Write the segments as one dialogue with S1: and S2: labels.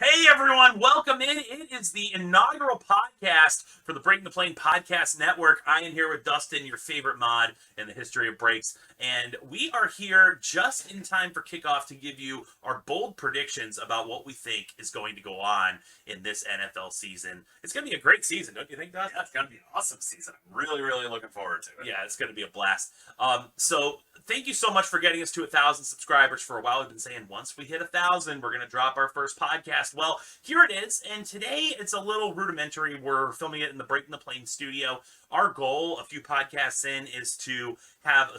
S1: Hey everyone, welcome in. It is the inaugural podcast for the Breaking the Plane Podcast Network. I am here with Dustin, your favorite mod in the history of breaks, and we are here just in time for kickoff to give you our bold predictions about what we think is going to go on in this NFL season. It's going to be a great season, don't you think, Dustin?
S2: Yeah, it's going to be an awesome season. I'm really looking forward to it.
S1: Yeah, it's going to be a blast. So thank you so much for getting us to 1,000 subscribers. For a while, we've been saying once we hit 1,000, we're going to drop our first podcast. Well, here it is, and today it's a little rudimentary. We're filming it in the Breaking the Plane studio. Our goal, a few podcasts in, is to have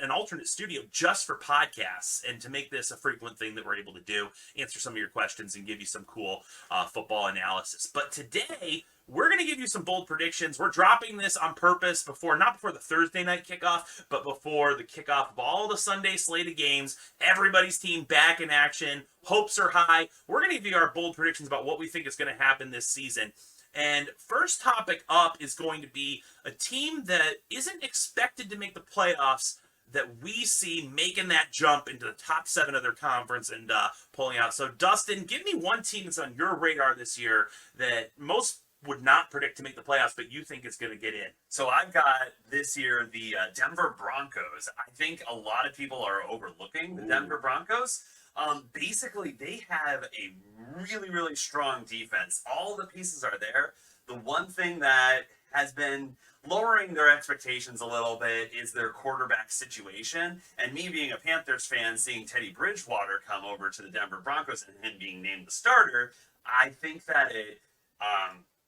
S1: an alternate studio just for podcasts, and to make this a frequent thing that we're able to do, answer some of your questions, and give you some cool football analysis. But today, we're going to give you some bold predictions. We're dropping this on purpose not before the Thursday night kickoff, but before the kickoff of all the Sunday slate of games. Everybody's team back in action. Hopes are high. We're going to give you our bold predictions about what we think is going to happen this season. And first topic up is going to be a team that isn't expected to make the playoffs that we see making that jump into the top 7 of their conference and pulling out. So, Dustin, give me one team that's on your radar this year that most would not predict to make the playoffs, but you think it's going to get in.
S2: So I've got this year the Denver Broncos. I think a lot of people are overlooking the Denver Broncos. Basically, they have a really strong defense. All the pieces are there. The one thing that has been lowering their expectations a little bit is their quarterback situation. And me being a Panthers fan, seeing Teddy Bridgewater come over to the Denver Broncos and him being named the starter, I think that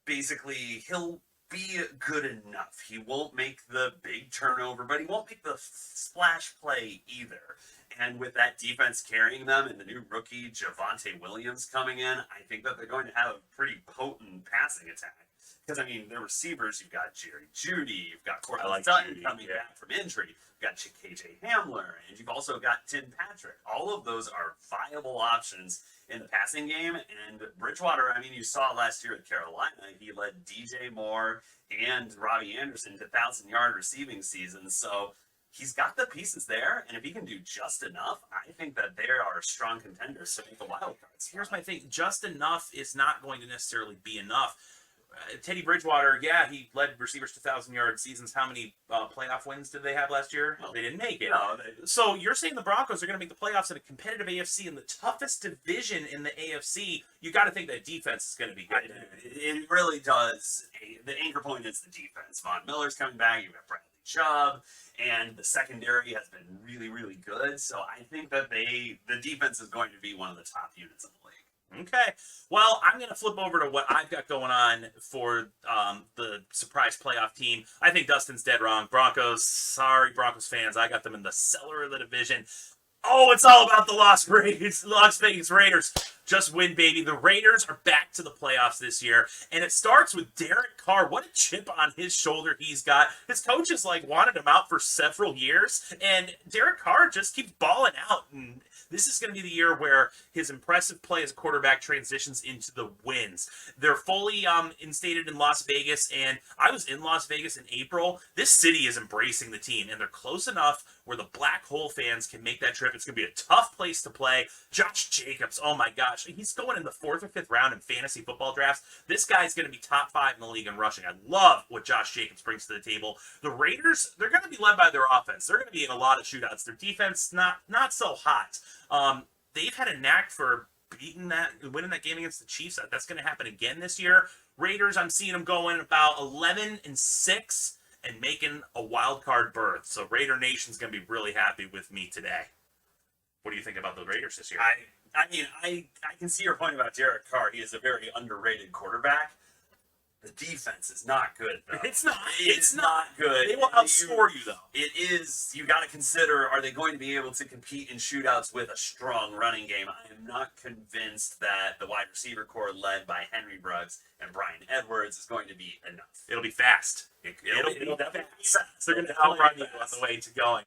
S2: basically he'll be good enough. He won't make the big turnover, but he won't make the splash play either. And with that defense carrying them and the new rookie Javonte Williams coming in, I think that they're going to have a pretty potent passing attack. Because, I mean, their receivers, you've got Jerry Jeudy, you've got Cortland Sutton coming back from injury, you've got KJ Hamler, and you've also got Tim Patrick. All of those are viable options in the passing game. And Bridgewater, I mean, you saw last year at Carolina, he led DJ Moore and Robbie Anderson to 1,000-yard receiving seasons. So he's got the pieces there, and if he can do just enough, I think that they are strong contenders to make the wild cards.
S1: Here's my thing. Just enough is not going to necessarily be enough. Teddy Bridgewater, yeah, he led receivers to 1,000-yard seasons. How many playoff wins did they have last year? Well, they didn't make it.
S2: No,
S1: so you're saying the Broncos are going to make the playoffs in a competitive AFC in the toughest division in the AFC. You got to think that defense is going to be good.
S2: It really does. The anchor point is the defense. Von Miller's coming back. You've got Bradley Chubb, and the secondary has been really good. So I think that the defense is going to be one of the top units in the league.
S1: Okay. Well, I'm going to flip over to what I've got going on for the surprise playoff team. I think Dustin's dead wrong. Broncos, sorry, Broncos fans. I got them in the cellar of the division. Oh, it's all about the Las Vegas Raiders. Just win, baby. The Raiders are back to the playoffs this year, and it starts with Derek Carr. What a chip on his shoulder he's got. His coaches wanted him out for several years, and Derek Carr just keeps balling out. And this is going to be the year where his impressive play as a quarterback transitions into the wins. They're fully instated in Las Vegas, and I was in Las Vegas in April. This city is embracing the team, and they're close enough where the Black Hole fans can make that trip. It's going to be a tough place to play. Josh Jacobs, oh my gosh, he's going in the 4th or 5th round in fantasy football drafts. This guy's going to be top 5 in the league in rushing. I love what Josh Jacobs brings to the table. The Raiders, they're going to be led by their offense. They're going to be in a lot of shootouts. Their defense, not so hot. They've had a knack for winning that game against the Chiefs. That's going to happen again this year. Raiders, I'm seeing them going about 11-6 and making a wild card berth. So Raider Nation's going to be really happy with me today. What do you think about the Raiders this year?
S2: I mean, I can see your point about Derek Carr. He is a very underrated quarterback. The defense is not good, though.
S1: It's not.
S2: It's not good.
S1: They will outscore you, though.
S2: It is. You got to consider, are they going to be able to compete in shootouts with a strong running game? I am not convinced that the wide receiver core led by Henry Ruggs and Brian Edwards is going to be enough.
S1: It'll be fast.
S2: It'll be
S1: fast. They're going to outrun you on the way to going.